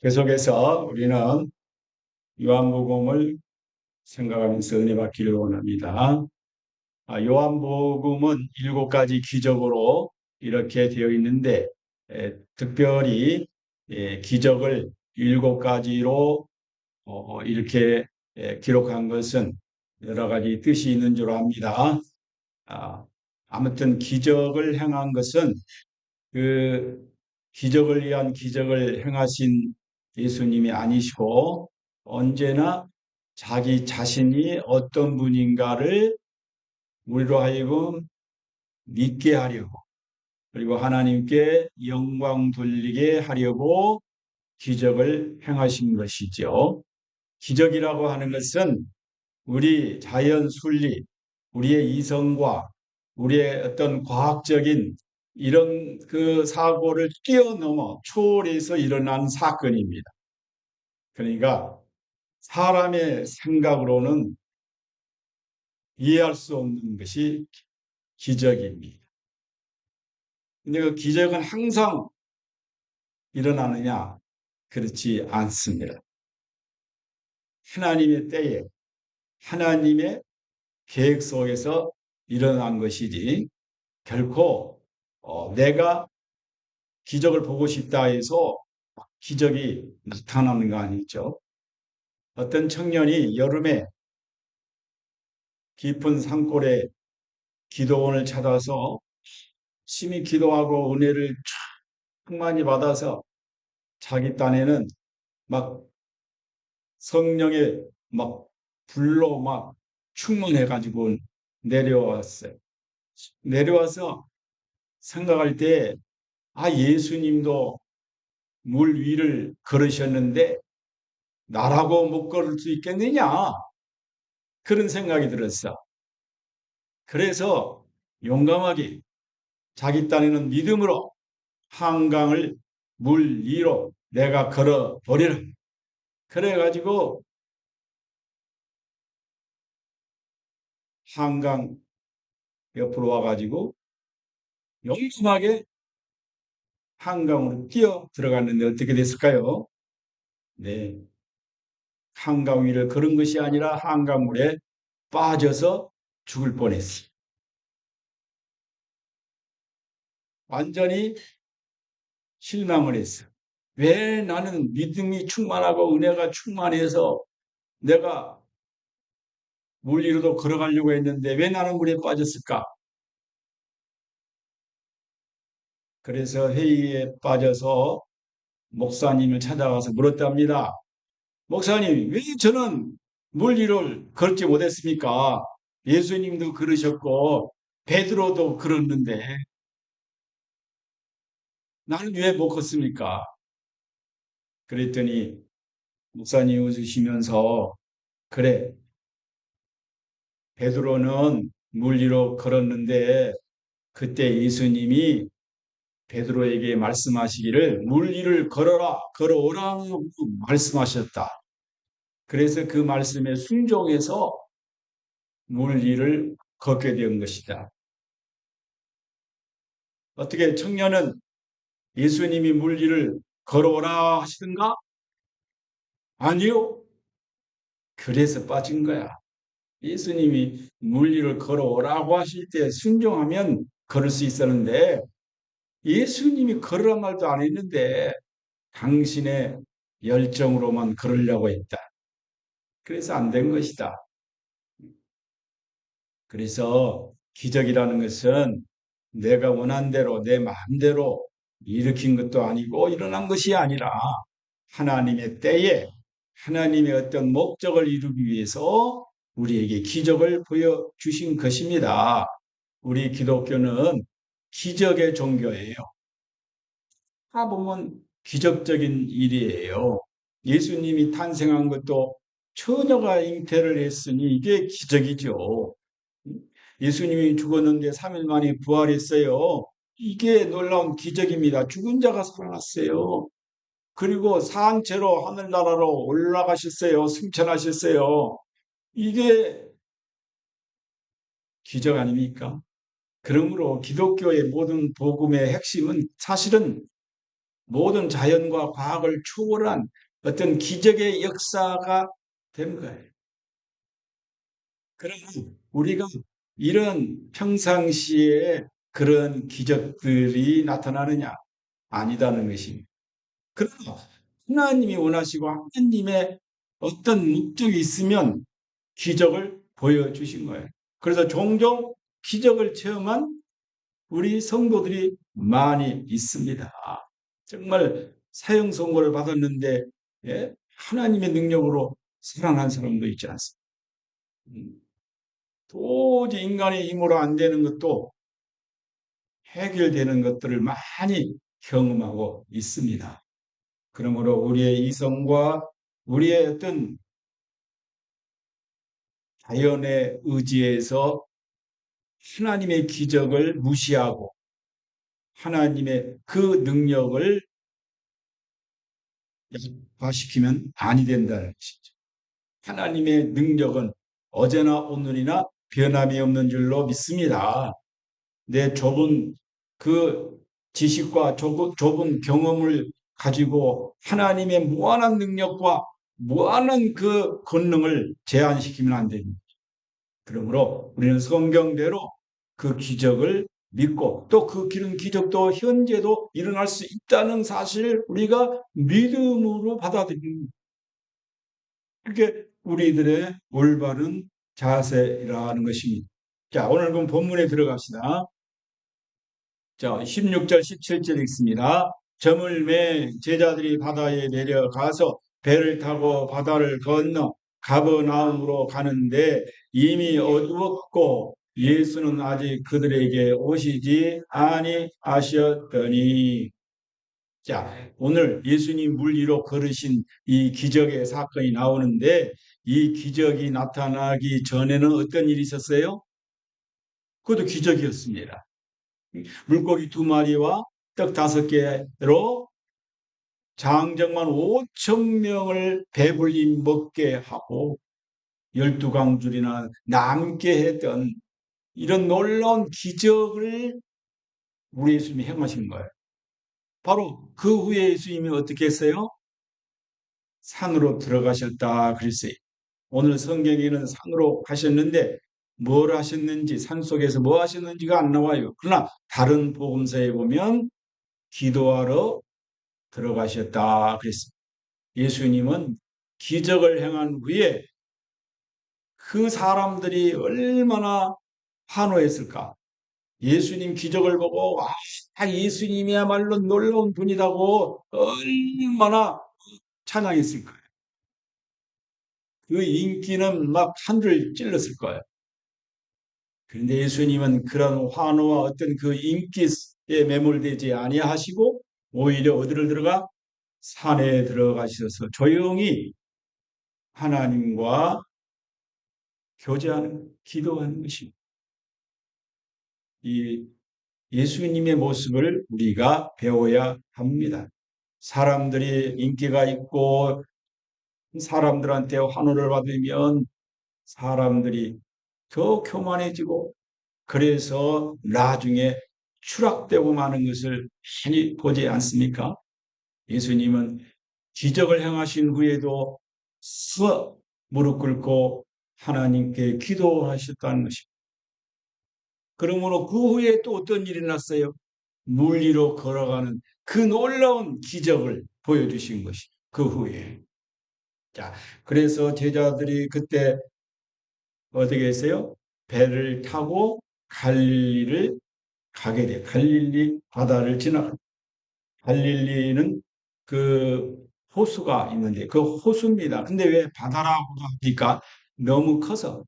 계속해서 우리는 요한복음을 생각하면서 은혜 받기를 원합니다. 요한복음은 7가지 기적으로 이렇게 되어 있는데 특별히 기적을 7가지로 이렇게 기록한 것은 여러 가지 뜻이 있는 줄 압니다. 아, 아무튼 기적을 행한 것은 그 기적을 위한 기적을 행하신 예수님이 아니시고 언제나 자기 자신이 어떤 분인가를 우리로 하여금 믿게 하려고, 그리고 하나님께 영광 돌리게 하려고 기적을 행하신 것이죠. 기적이라고 하는 것은 우리 자연 순리, 우리의 이성과 우리의 어떤 과학적인 이런 그 사고를 뛰어넘어 초월해서 일어난 사건입니다. 그러니까 사람의 생각으로는 이해할 수 없는 것이 기적입니다. 근데 그 기적은 항상 일어나느냐? 그렇지 않습니다. 하나님의 때에 하나님의 계획 속에서 일어난 것이지 결코 내가 기적을 보고 싶다 해서 기적이 나타나는 거 아니죠. 어떤 청년이 여름에 깊은 산골에 기도원을 찾아서 심히 기도하고 은혜를 충만히 받아서 자기 딴에는 막 성령의 막 불로 막 충만해가지고 내려왔어요. 내려와서 생각할 때, 예수님도 물 위를 걸으셨는데 나라고 못 걸을 수 있겠느냐? 그런 생각이 들었어. 그래서 용감하게 자기 딴에는 믿음으로 한강을 물 위로 내가 걸어 버리라. 그래가지고 한강 옆으로 와가지고 용감하게 한강으로 뛰어 들어갔는데 어떻게 됐을까요? 네. 한강 위를 걸은 것이 아니라 한강물에 빠져서 죽을 뻔했어요. 완전히 실망을 했어요. 왜 나는 믿음이 충만하고 은혜가 충만해서 내가 물 위로도 걸어가려고 했는데 왜 나는 물에 빠졌을까? 그래서 회의에 빠져서 목사님을 찾아가서 물었답니다. 목사님, 왜 저는 물 위를 걷지 못했습니까? 예수님도 그러셨고 베드로도 그랬는데 나는 왜 못 걷습니까? 그랬더니 목사님 웃으시면서 그래, 베드로는 물 위로 걸었는데 그때 예수님이 베드로에게 말씀하시기를 물 위를 걸어라, 걸어오라고 말씀하셨다. 그래서 그 말씀에 순종해서 물 위를 걷게 된 것이다. 어떻게 청년은 예수님이 물 위를 걸어오라 하시던가? 아니요. 그래서 빠진 거야. 예수님이 물 위를 걸어오라고 하실 때 순종하면 걸을 수 있었는데 예수님이 걸으란 말도 안 했는데 당신의 열정으로만 걸으려고 했다. 그래서 안 된 것이다. 그래서 기적이라는 것은 내가 원한 대로 내 마음대로 일으킨 것도 아니고 일어난 것이 아니라 하나님의 때에 하나님의 어떤 목적을 이루기 위해서 우리에게 기적을 보여주신 것입니다. 우리 기독교는 기적의 종교예요. 다 보면 기적적인 일이에요. 예수님이 탄생한 것도 처녀가 잉태를 했으니 이게 기적이죠. 예수님이 죽었는데 3일 만에 부활했어요. 이게 놀라운 기적입니다. 죽은 자가 살아났어요. 그리고 산채로 하늘나라로 올라가셨어요. 승천하셨어요. 이게 기적 아닙니까? 그러므로 기독교의 모든 복음의 핵심은 사실은 모든 자연과 과학을 초월한 어떤 기적의 역사가 된 거예요. 그러면 우리가 이런 평상시에 그런 기적들이 나타나느냐? 아니다는 것입니다. 그러나 하나님이 원하시고 하나님의 어떤 목적이 있으면 기적을 보여주신 거예요. 그래서 종종 기적을 체험한 우리 성도들이 많이 있습니다. 정말 사형 선고를 받았는데 예? 하나님의 능력으로 살아난 사람도 있지 않습니까? 음, 도저히 인간의 힘으로 안 되는 것도 해결되는 것들을 많이 경험하고 있습니다. 그러므로 우리의 이성과 우리의 어떤 자연의 의지에서 하나님의 기적을 무시하고 하나님의 그 능력을 약화시키면 아니 된다는 것이죠. 하나님의 능력은 어제나 오늘이나 변함이 없는 줄로 믿습니다. 내 좁은 그 지식과 좁은 경험을 가지고 하나님의 무한한 능력과 무한한 그 권능을 제한시키면 안 됩니다. 그러므로 우리는 성경대로 그 기적을 믿고 또 그 기적도 현재도 일어날 수 있다는 사실을 우리가 믿음으로 받아들입니다. 그게 우리들의 올바른 자세라는 것입니다. 자, 오늘 그럼 본문에 들어갑시다. 자, 16절, 17절 읽습니다. 저물매 제자들이 바다에 내려가서 배를 타고 바다를 건너 가버나움으로 가는데 이미 어두웠고 예수는 아직 그들에게 오시지 아니하셨더니. 자, 오늘 예수님 물 위로 걸으신 이 기적의 사건이 나오는데 이 기적이 나타나기 전에는 어떤 일이 있었어요? 그것도 기적이었습니다. 물고기 두 마리와 떡 다섯 개로 장정만 5천 명을 배불리 먹게 하고 12강줄이나 남게 했던 이런 놀라운 기적을 우리 예수님이 행하신 거예요. 바로 그 후에 예수님이 어떻게 했어요? 산으로 들어가셨다 그랬어요. 오늘 성경에는 산으로 가셨는데 뭘 하셨는지 산속에서 뭐 하셨는지가 안 나와요. 그러나 다른 복음서에 보면 기도하러 들어가셨다 그랬습니다. 예수님은 기적을 행한 후에 그 사람들이 얼마나 환호했을까? 예수님 기적을 보고 와, 예수님이야말로 놀라운 분이라고 얼마나 찬양했을 거예요. 그 인기는 막 하늘을 찔렀을 거예요. 그런데 예수님은 그런 환호와 어떤 그 인기에 매몰되지 아니하시고 오히려 어디를 들어가? 산에 들어가셔서 조용히 하나님과 교제하는, 기도하는 것입니다. 이 예수님의 모습을 우리가 배워야 합니다. 사람들이 인기가 있고 사람들한테 환호를 받으면 사람들이 더 교만해지고 그래서 나중에 추락되고 마는 것을 많이 보지 않습니까? 예수님은 기적을 행하신 후에도 무릎 꿇고 하나님께 기도하셨다는 것입니다. 그러므로 그 후에 또 어떤 일이 났어요? 물 위로 걸어가는 그 놀라운 기적을 보여주신 것이 그 후에. 자, 그래서 제자들이 그때 어떻게 했어요? 배를 타고 갈릴리를 가게 돼. 갈릴리 바다를 지나. 갈릴리는 그 호수가 있는데 그 호수입니다. 근데 왜 바다라고 합니까? 너무 커서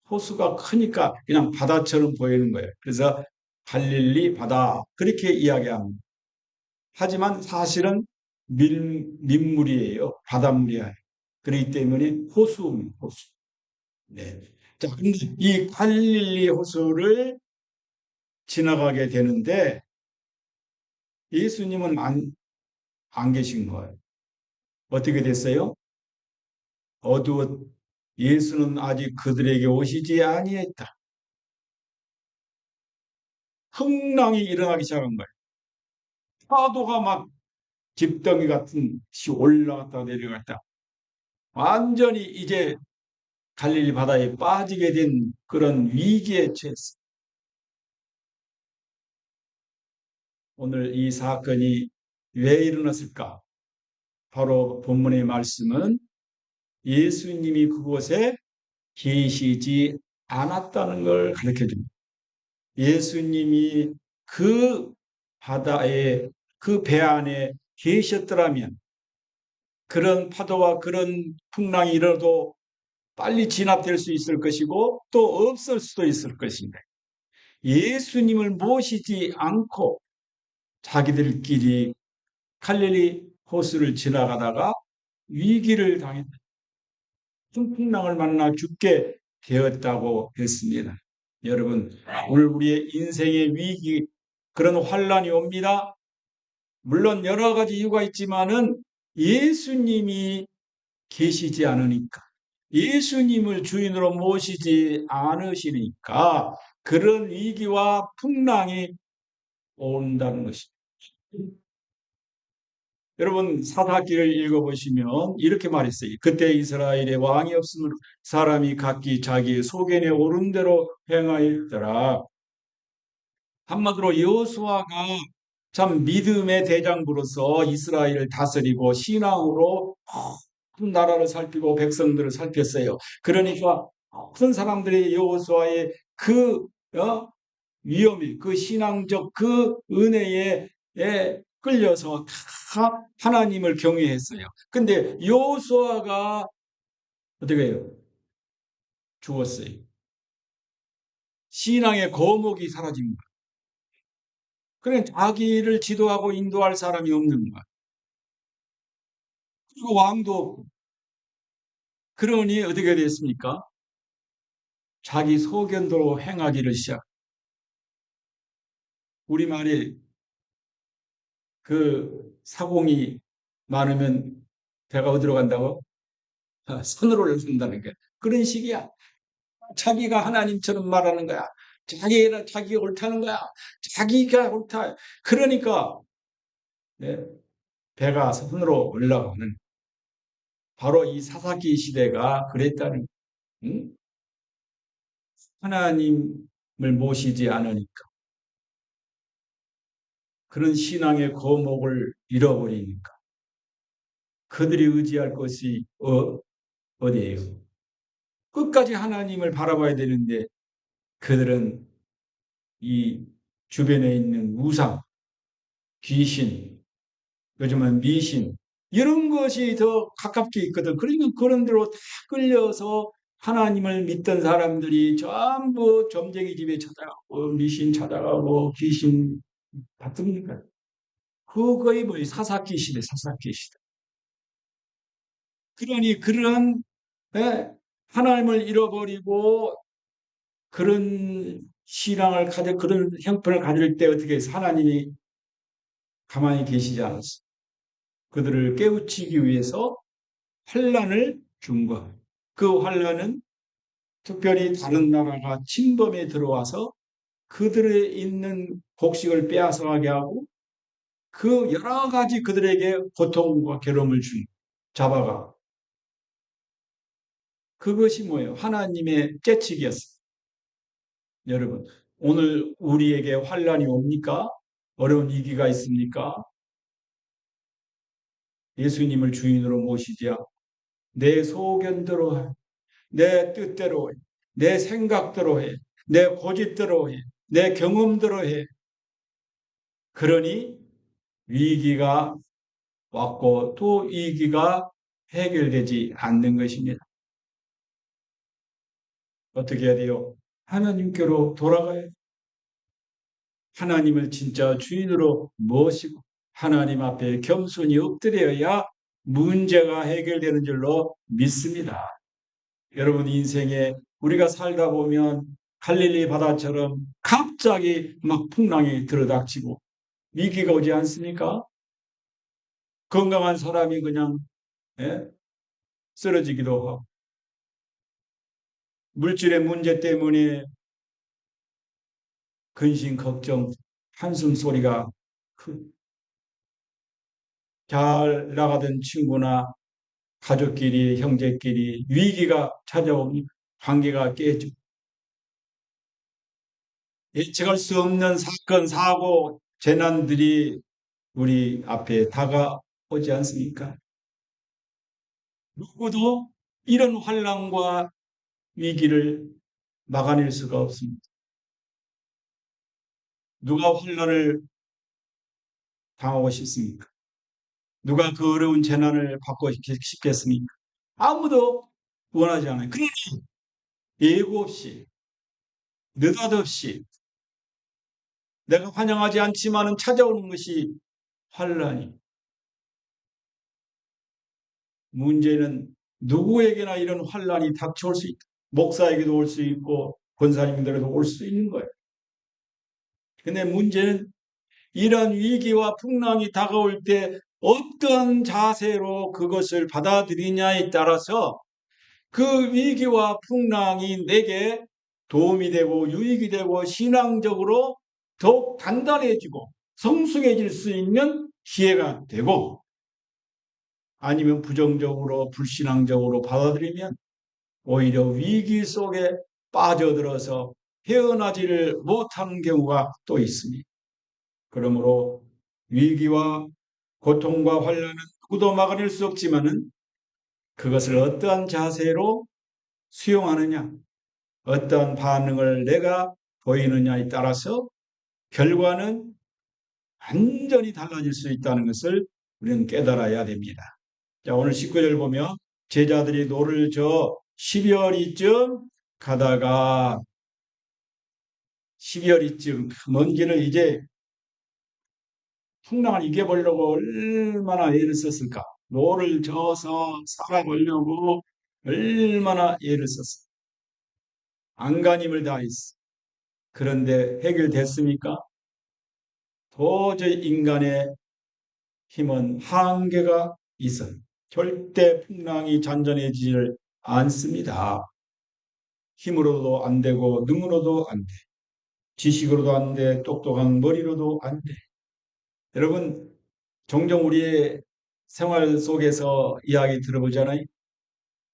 호수가 크니까 그냥 바다처럼 보이는 거예요. 그래서 갈릴리 바다 그렇게 이야기합니다. 하지만 사실은 민물이에요. 바닷물이 아니에요. 그렇기 때문에 호수입니다. 호수. 네. 자, 근데 이 갈릴리 호수를 지나가게 되는데 예수님은 안 계신 거예요. 어떻게 됐어요? 어두웠 예수는 아직 그들에게 오시지 아니했다. 흥랑이 일어나기 시작한 거예요. 파도가 막 집덩이 같은 시 올라갔다 내려갔다. 완전히 이제 갈릴리 바다에 빠지게 된 그런 위기에 처했어. 오늘 이 사건이 왜 일어났을까? 바로 본문의 말씀은 예수님이 그곳에 계시지 않았다는 걸 가르쳐 줍니다. 예수님이 그 바다에 그 배 안에 계셨더라면 그런 파도와 그런 풍랑이 일어도 빨리 진압될 수 있을 것이고 또 없을 수도 있을 것인데 예수님을 모시지 않고 자기들끼리 갈릴리 호수를 지나가다가 위기를 당했다. 풍랑을 만나 죽게 되었다고 했습니다. 여러분, 오늘 우리의 인생의 위기, 그런 환란이 옵니다. 물론 여러 가지 이유가 있지만은 예수님이 계시지 않으니까, 예수님을 주인으로 모시지 않으시니까 그런 위기와 풍랑이 온다는 것입니다. 여러분 사사기를 읽어보시면 이렇게 말했어요. 그때 이스라엘에 왕이 없으므로 사람이 각기 자기의 소견에 오른 대로 행하였더라. 한마디로 여호수아가 참 믿음의 대장부로서 이스라엘을 다스리고 신앙으로 큰 나라를 살피고 백성들을 살폈어요. 그러니까 모든 사람들이 여호수아의 그 위험이 그 신앙적 그 은혜에 끌려서 다 하나님을 경외했어요. 근데 여호수아가 어떻게 해요? 죽었어요. 신앙의 거목이 사라진 거예요. 그래 자기를 지도하고 인도할 사람이 없는 거야. 그리고 왕도 없고. 그러니 어떻게 됐습니까? 자기 소견대로 행하기를 시작. 우리말에 그 사공이 많으면 배가 어디로 간다고? 산으로 올라간다는 게 그런 식이야. 자기가 하나님처럼 말하는 거야. 자기가 옳다는 거야. 자기가 옳다. 그러니까 네, 배가 산으로 올라가는 바로 이 사사기 시대가 그랬다는 응? 하나님을 모시지 않으니까 그런 신앙의 거목을 잃어버리니까 그들이 의지할 것이 어디예요? 끝까지 하나님을 바라봐야 되는데 그들은 이 주변에 있는 우상, 귀신, 요즘은 미신 이런 것이 더 가깝게 있거든. 그러니까 그런 대로 다 끌려서 하나님을 믿던 사람들이 전부 점쟁이 집에 찾아가고 미신 찾아가고 귀신 받습니까? 그거의 뭐 사사기 시대, 사사기 시대. 그러니 그런 예, 하나님을 잃어버리고 그런 신앙을 가져 그런 형편을 가질 때 어떻게 해서 하나님이 가만히 계시지 않았어. 그들을 깨우치기 위해서 환란을 준 것. 그 환란은 특별히 다른 나라가 침범에 들어와서 그들의 있는 곡식을 빼앗아가게 하고 그 여러 가지 그들에게 고통과 괴로움을 준 잡아가. 그것이 뭐예요? 하나님의 깨치기였어요. 여러분, 오늘 우리에게 환란이 옵니까? 어려운 위기가 있습니까? 예수님을 주인으로 모시지 않고 내 소견대로 해. 내 뜻대로 해. 내 생각대로 해. 내 고집대로 해. 내 경험대로 해. 그러니 위기가 왔고 또 위기가 해결되지 않는 것입니다. 어떻게 해야 돼요? 하나님께로 돌아가야 하나님을 진짜 주인으로 모시고 하나님 앞에 겸손히 엎드려야 문제가 해결되는 줄로 믿습니다. 여러분 인생에 우리가 살다 보면 갈릴리 바다처럼 갑자기 막 풍랑이 들어닥치고 위기가 오지 않습니까? 건강한 사람이 그냥 예? 쓰러지기도 하고 물질의 문제 때문에 근심 걱정 한숨 소리가 잘 나가던 친구나 가족끼리, 형제끼리 위기가 찾아오니 관계가 깨지고 예측할 수 없는 사건, 사고, 재난들이 우리 앞에 다가오지 않습니까? 누구도 이런 환난과 위기를 막아낼 수가 없습니다. 누가 환난을 당하고 싶습니까? 누가 그 어려운 재난을 받고 싶겠습니까? 아무도 원하지 않아요. 그러니 예고 없이, 느닷없이 내가 환영하지 않지만은 찾아오는 것이 환란이. 문제는 누구에게나 이런 환란이 닥쳐올 수 있다. 목사에게도 올 수 있고 권사님들에게도 올 수 있는 거예요. 근데 문제는 이런 위기와 풍랑이 다가올 때 어떤 자세로 그것을 받아들이냐에 따라서 그 위기와 풍랑이 내게 도움이 되고 유익이 되고 신앙적으로 더욱 단단해지고 성숙해질 수 있는 기회가 되고 아니면 부정적으로 불신앙적으로 받아들이면 오히려 위기 속에 빠져들어서 헤어나지를 못하는 경우가 또 있습니다. 그러므로 위기와 고통과 환란은 누구도 막아낼 수 없지만은 그것을 어떠한 자세로 수용하느냐, 어떠한 반응을 내가 보이느냐에 따라서 결과는 완전히 달라질 수 있다는 것을 우리는 깨달아야 됩니다. 자, 오늘 19절 보면 제자들이 노를 저 12월이쯤 가다가 12월이쯤 먼지를 이제 풍랑을 이겨보려고 얼마나 애를 썼을까? 노를 저어서 살아보려고 얼마나 애를 썼을까? 안간힘을 다했어. 그런데 해결됐습니까? 도저히 인간의 힘은 한계가 있어요. 절대 풍랑이 잔잔해지질 않습니다. 힘으로도 안 되고 능으로도 안 돼. 지식으로도 안 돼. 똑똑한 머리로도 안 돼. 여러분 종종 우리의 생활 속에서 이야기 들어보잖아요.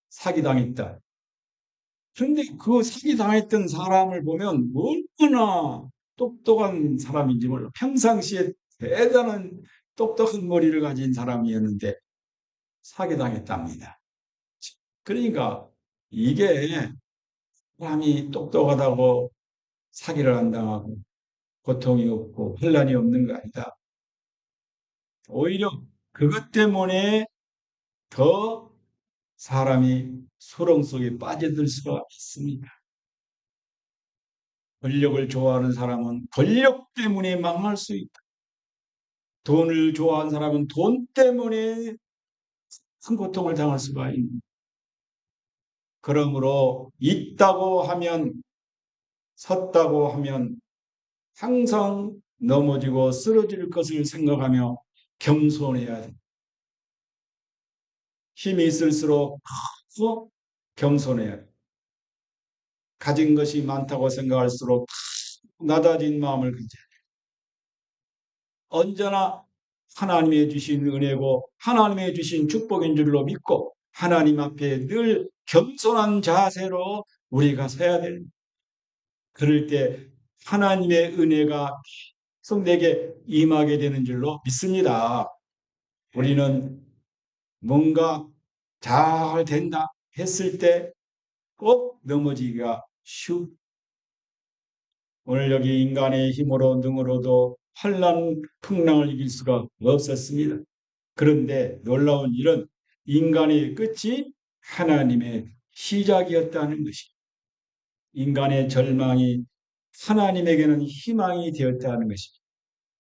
사기당했다. 그런데 그 사기당했던 사람을 보면 얼마나 똑똑한 사람인지 몰라. 평상시에 대단한 똑똑한 머리를 가진 사람이었는데 사기당했답니다. 그러니까 이게 사람이 똑똑하다고 사기를 안 당하고 고통이 없고 혼란이 없는 거 아니다. 오히려 그것 때문에 더 사람이 소롱 속에 빠져들 수가 있습니다. 권력을 좋아하는 사람은 권력 때문에 망할 수 있다. 돈을 좋아하는 사람은 돈 때문에 큰 고통을 당할 수가 있는. 그러므로 있다고 하면 섰다고 하면 항상 넘어지고 쓰러질 것을 생각하며 겸손해야 돼. 힘이 있을수록 커서 겸손해야 돼. 가진 것이 많다고 생각할수록 낮아진 마음을 가져야 돼. 언제나 하나님의 주신 은혜고 하나님의 주신 축복인 줄로 믿고 하나님 앞에 늘 겸손한 자세로 우리가 서야 됩니다. 그럴 때 하나님의 은혜가 계속 내게 임하게 되는 줄로 믿습니다. 우리는 뭔가 잘 된다 했을 때 꼭 넘어지기가 쉽. 오늘 여기 인간의 힘으로 능으로도 환난 풍랑을 이길 수가 없었습니다. 그런데 놀라운 일은 인간의 끝이 하나님의 시작이었다는 것이 인간의 절망이 하나님에게는 희망이 되었다는 것이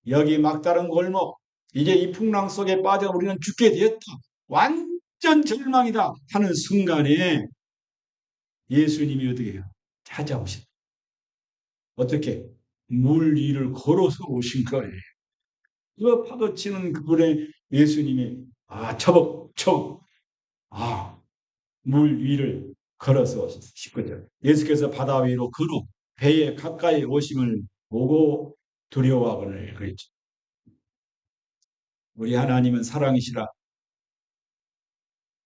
여기 막다른 골목 이제 이 풍랑 속에 빠져 우리는 죽게 되었다. 완전 절망이다 하는 순간에 예수님이 어떻게 해요? 찾아오신. 어떻게? 물 위를 걸어서 오신 거예요. 그 파도치는 그분의 예수님이 처벅처벅 물 위를 걸어서 오셨거든요. 예수께서 바다 위로 걸어 배에 가까이 오심을 보고 두려워하거늘 그랬죠. 우리 하나님은 사랑이시라.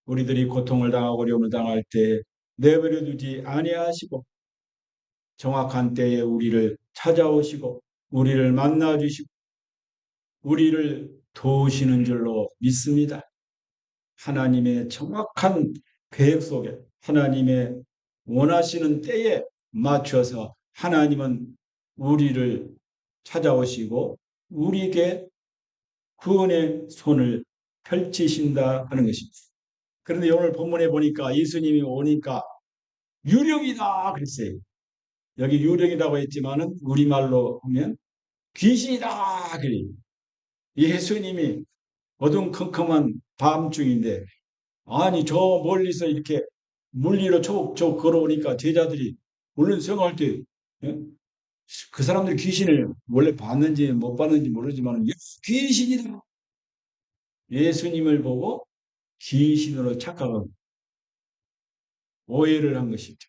우리들이 고통을 당하고 어려움을 당할 때 내버려 두지 아니하시고 정확한 때에 우리를 찾아오시고 우리를 만나 주시고 우리를 도우시는 줄로 믿습니다. 하나님의 정확한 계획 속에 하나님의 원하시는 때에 맞춰서 하나님은 우리를 찾아오시고 우리에게 구원의 손을 펼치신다 하는 것입니다. 그런데 오늘 본문에 보니까 예수님이 오니까 유령이다 그랬어요. 여기 유령이라고 했지만은 우리말로 하면 귀신이다 그래요. 예수님이 어둠컴컴한 밤중인데 아니 저 멀리서 이렇게 물리로 촉촉 걸어오니까 제자들이 물론 생각할 때 그 사람들이 귀신을 원래 봤는지 못 봤는지 모르지만 귀신이다. 예수님을 보고 귀신으로 착각하고 오해를 한 것이죠.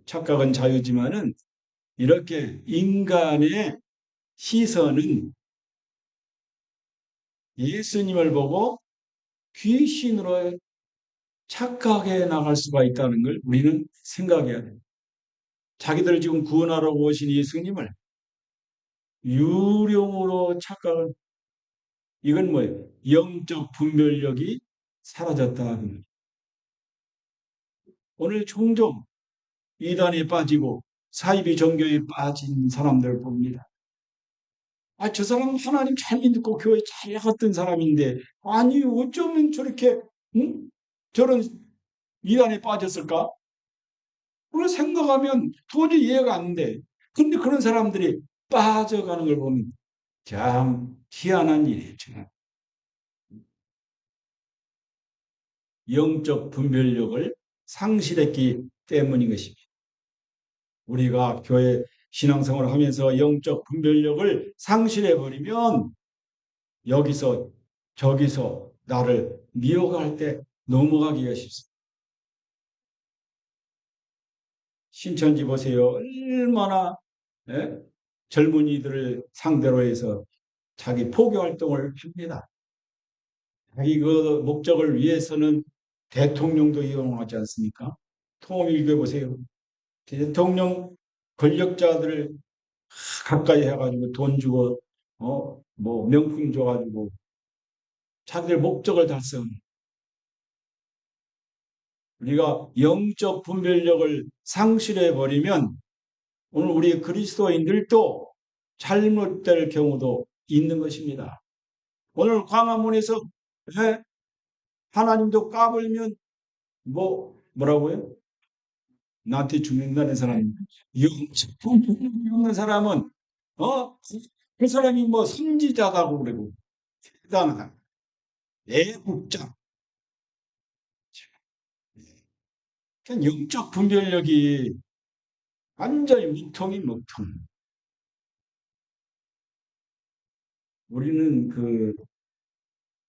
착각은 자유지만은 이렇게 인간의 시선은 예수님을 보고 귀신으로 착각해 나갈 수가 있다는 걸 우리는 생각해야 돼요. 자기들을 지금 구원하러 오신 예수님을 유령으로 착각을 이건 뭐예요? 영적 분별력이 사라졌다. 오늘 종종 이단에 빠지고 사이비 종교에 빠진 사람들 봅니다. 아, 저 사람 하나님 잘 믿고 교회 잘 나갔던 사람인데 아니 어쩌면 저렇게 저런 이단에 빠졌을까? 그걸 생각하면 도저히 이해가 안 돼. 근데 그런 사람들이 빠져가는 걸 보면 참 희한한 일이죠. 영적 분별력을 상실했기 때문인 것입니다. 우리가 교회 신앙생활을 하면서 영적 분별력을 상실해버리면 여기서 저기서 나를 미혹할 때 넘어가기가 쉽습니다. 신천지 보세요. 얼마나 예? 젊은이들을 상대로 해서 자기 포교 활동을 합니다. 자기 그 목적을 위해서는 대통령도 이용하지 않습니까? 통일교회 보세요. 대통령 권력자들을 가까이 해가지고 돈 주고 뭐 명품 줘가지고 자기들 목적을 달성. 우리가 영적 분별력을 상실해 버리면 오늘 우리 그리스도인들도 잘못될 경우도 있는 것입니다. 오늘 광화문에서 하나님도 까불면 뭐라고요? 나한테 죽는다는 사람, 영적 분별력이 없는 사람은 그 사람이 뭐 선지자다고 그러고 대단하다. 애국자. 그러니까 영적 분별력이 완전히 묵통이 묵통. 우리는 그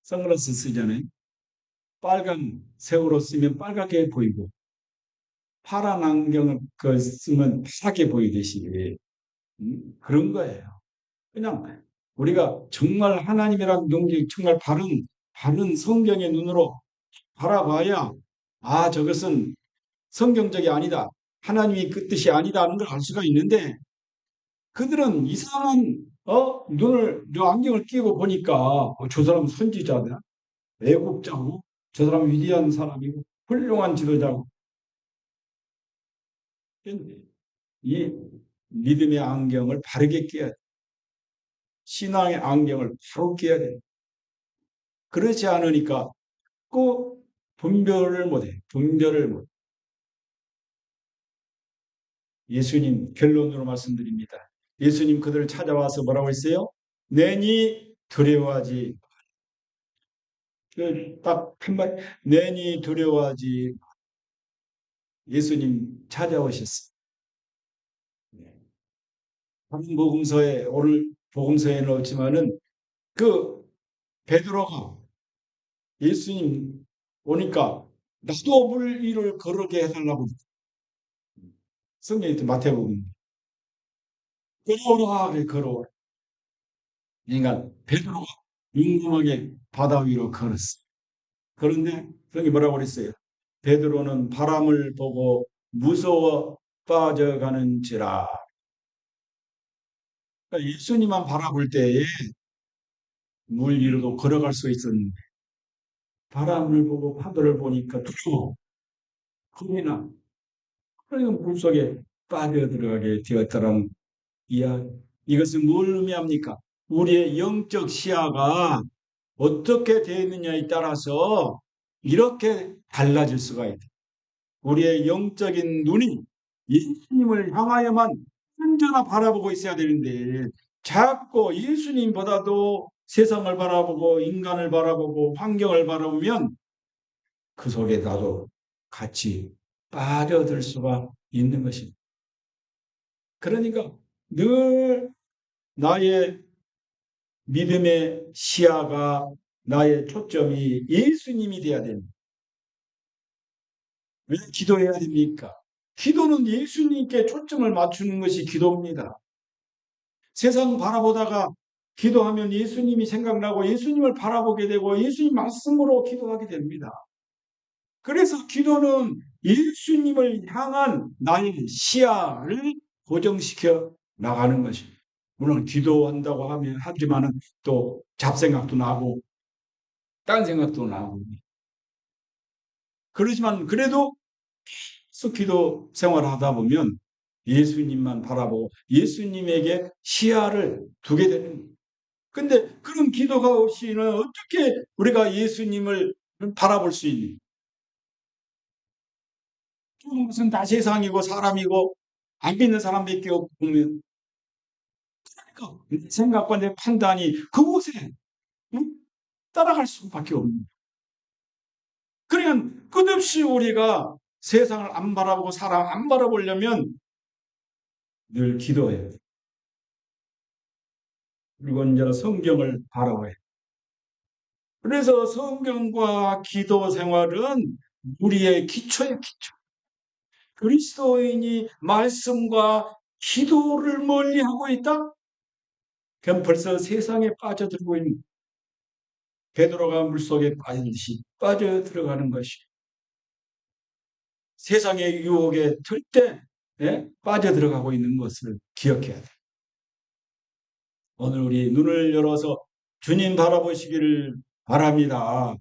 선글라스 쓰잖아요. 빨간 색으로 쓰면 빨갛게 보이고 파란 안경을 그 쓰면 파랗게 보이듯이 그런 거예요. 그냥 우리가 정말 하나님이란 경지 정말 바른 성경의 눈으로 바라봐야 아 저것은 성경적이 아니다. 하나님이 그 뜻이 아니다 하는 걸 알 수가 있는데 그들은 이상한 눈을 저 안경을 끼고 보니까 저 사람은 선지자다. 애국자고 저 사람은 위대한 사람이고 훌륭한 지도자고 이 믿음의 안경을 바르게 끼야 돼. 신앙의 안경을 바로 끼야 돼. 그렇지 않으니까 꼭 분별을 못해. 분별을 못해. 예수님 결론으로 말씀드립니다. 예수님 그들을 찾아와서 뭐라고 했어요? 내니 두려워하지. 딱 한마디. 내니 두려워하지. 예수님 찾아오셨어요. 다른 복음서에 오늘 복음서에 넣었지만은 그 베드로가 예수님 오니까 나도 물 위를 걸어게 해달라고 성경에 마태복음 걸어오라 그래 걸어오라. 그러니까 베드로가 용감하게 바다 위로 걸었어. 그런데 여기 뭐라고 그랬어요? 베드로는 바람을 보고 무서워 빠져가는지라. 그러니까 예수님만 바라볼 때에 물 위로도 걸어갈 수 있었는데 바람을 보고 파도를 보니까 두려워 겁이 나. 그러니까 물속에 빠져들어가게 되었다는 이야기. 이것은 뭘 의미합니까? 우리의 영적 시야가 어떻게 되어 있느냐에 따라서 이렇게 달라질 수가 있다. 우리의 영적인 눈이 예수님을 향하여만 언제나 바라보고 있어야 되는데 자꾸 예수님보다도 세상을 바라보고 인간을 바라보고 환경을 바라보면 그 속에 나도 같이 빠져들 수가 있는 것입니다. 그러니까 늘 나의 믿음의 시야가 나의 초점이 예수님이 돼야 됩니다. 왜 기도해야 됩니까? 기도는 예수님께 초점을 맞추는 것이 기도입니다. 세상 바라보다가 기도하면 예수님이 생각나고 예수님을 바라보게 되고 예수님 말씀으로 기도하게 됩니다. 그래서 기도는 예수님을 향한 나의 시야를 고정시켜 나가는 것입니다. 물론 기도한다고 하면 하지만은 또 잡생각도 나고 딴 생각도 나고 그러지만 그래도 계속 기도 생활을 하다 보면 예수님만 바라보고 예수님에게 시야를 두게 되는 거예요. 근데 그런 기도가 없이는 어떻게 우리가 예수님을 바라볼 수 있니? 무슨 다 세상이고 사람이고 안 믿는 사람밖에 없으면 그러니까 내 생각과 내 판단이 그곳에 응? 따라갈 수밖에 없는. 그러니까 끝없이 우리가 세상을 안 바라보고 사람 안 바라보려면 늘 기도해야 돼. 그리고 이제 성경을 바라봐야 돼. 그래서 성경과 기도 생활은 우리의 기초예요, 기초. 그리스도인이 말씀과 기도를 멀리하고 있다? 그럼 벌써 세상에 빠져들고 있는 베드로가 물속에 빠지듯이 빠져들어가는 것이 세상의 유혹에 절대 빠져들어가고 있는 것을 기억해야 돼. 오늘 우리 눈을 열어서 주님 바라보시기를 바랍니다.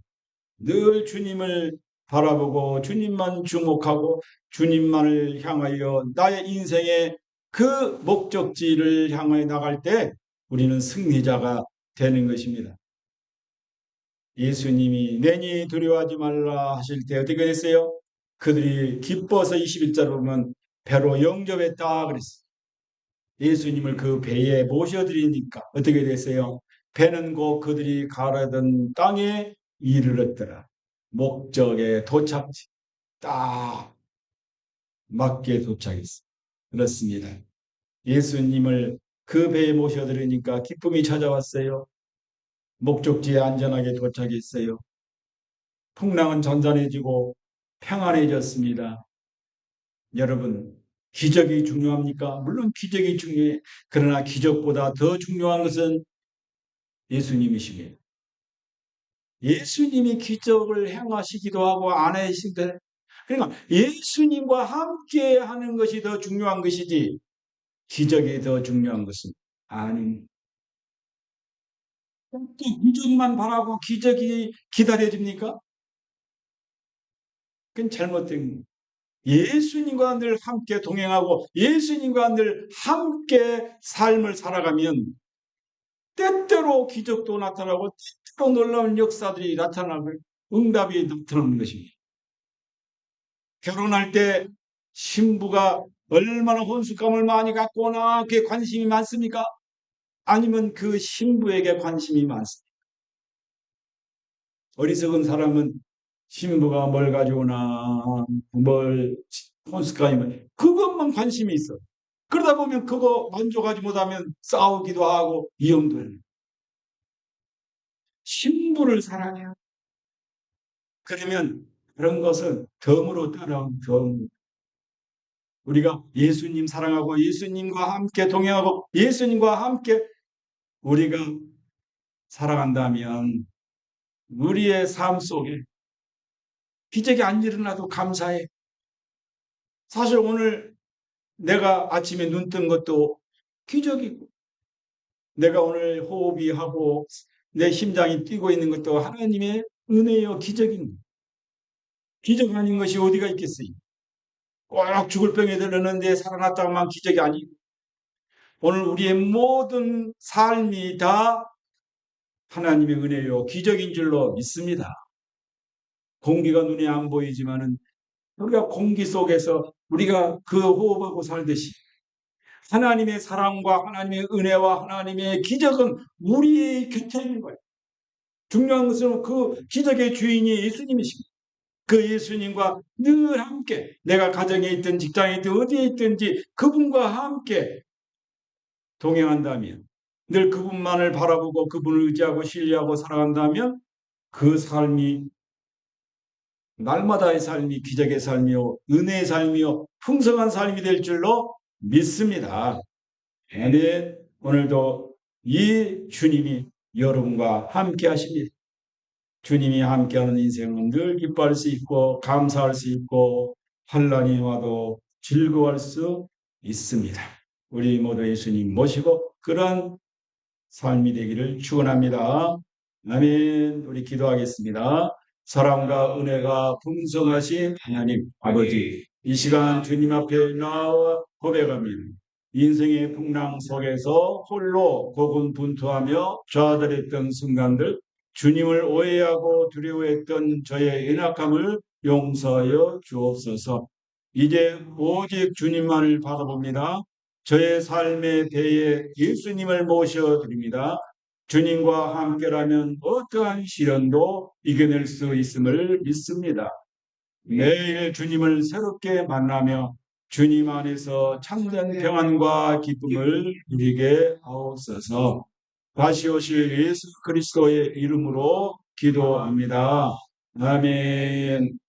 늘 주님을 바라보고 주님만 주목하고 주님만을 향하여 나의 인생의 그 목적지를 향해 나갈 때 우리는 승리자가 되는 것입니다. 예수님이 내니 두려워하지 말라 하실 때 어떻게 됐어요? 그들이 기뻐서 21절 보면 배로 영접했다 그랬어요. 예수님을 그 배에 모셔드리니까 어떻게 됐어요? 배는 곧 그들이 가려던 땅에 이르렀더라. 목적에 도착지 딱 맞게 도착했어요. 그렇습니다. 예수님을 그 배에 모셔드리니까 기쁨이 찾아왔어요. 목적지에 안전하게 도착했어요. 풍랑은 잔잔해지고 평안해졌습니다. 여러분, 기적이 중요합니까? 물론 기적이 중요해. 그러나 기적보다 더 중요한 것은 예수님이십니다. 예수님이 기적을 행하시기도 하고 안 하시되 그러니까 예수님과 함께 하는 것이 더 중요한 것이지 기적이 더 중요한 것은 아닙니다. 기적만 바라고 기적이 기다려집니까? 그건 잘못된 거예요. 예수님과 늘 함께 동행하고 예수님과 늘 함께 삶을 살아가면 때때로 기적도 나타나고 때때로 놀라운 역사들이 나타나고 응답이 나타나는 것입니다. 결혼할 때 신부가 얼마나 혼숙감을 많이 갖고 오나 그게 관심이 많습니까? 아니면 그 신부에게 관심이 많습니까? 어리석은 사람은 신부가 뭘 가져오나 뭘 혼숙감이 그것만 관심이 있어. 그러다 보면 그거 만족하지 못하면 싸우기도 하고 이혼도 해요. 신부를 사랑해요. 그러면 그런 것은 덤으로 따라온 덤. 우리가 예수님 사랑하고 예수님과 함께 동행하고 예수님과 함께 우리가 살아간다면 우리의 삶 속에 기적이 안 일어나도 감사해. 사실 오늘 내가 아침에 눈 뜬 것도 기적이고, 내가 오늘 호흡이 하고 내 심장이 뛰고 있는 것도 하나님의 은혜요 기적입니다. 기적 아닌 것이 어디가 있겠어요? 꼭 죽을 병에 들렀는데 살아났다고만 기적이 아니고, 오늘 우리의 모든 삶이 다 하나님의 은혜요 기적인 줄로 믿습니다. 공기가 눈에 안 보이지만은 우리가 공기 속에서 우리가 그 호흡하고 살듯이 하나님의 사랑과 하나님의 은혜와 하나님의 기적은 우리 곁에 있는 거예요. 중요한 것은 그 기적의 주인이 예수님이십니다. 그 예수님과 늘 함께, 내가 가정에 있든 직장에 있든 어디에 있든지 그분과 함께 동행한다면, 늘 그분만을 바라보고 그분을 의지하고 신뢰하고 살아간다면 그 삶이 날마다의 삶이 기적의 삶이요 은혜의 삶이요 풍성한 삶이 될 줄로 믿습니다. 아멘. 오늘도 이 주님이 여러분과 함께 하십니다. 주님이 함께하는 인생은 늘 기뻐할 수 있고 감사할 수 있고 환난이 와도 즐거워할 수 있습니다. 우리 모두 예수님 모시고 그러한 삶이 되기를 축원합니다. 아멘. 우리 기도하겠습니다. 사랑과 은혜가 풍성하신 하나님 아버지, 이 시간 주님 앞에 나와 고백합니다. 인생의 풍랑 속에서 홀로 고군분투하며 좌절했던 순간들, 주님을 오해하고 두려워했던 저의 연약함을 용서하여 주옵소서. 이제 오직 주님만을 바라봅니다. 저의 삶의 배에 예수님을 모셔드립니다. 주님과 함께라면 어떠한 시련도 이겨낼 수 있음을 믿습니다. 매일 주님을 새롭게 만나며 주님 안에서 참된 평안과 기쁨을 누리게 하옵소서. 다시 오실 예수 그리스도의 이름으로 기도합니다. 아멘.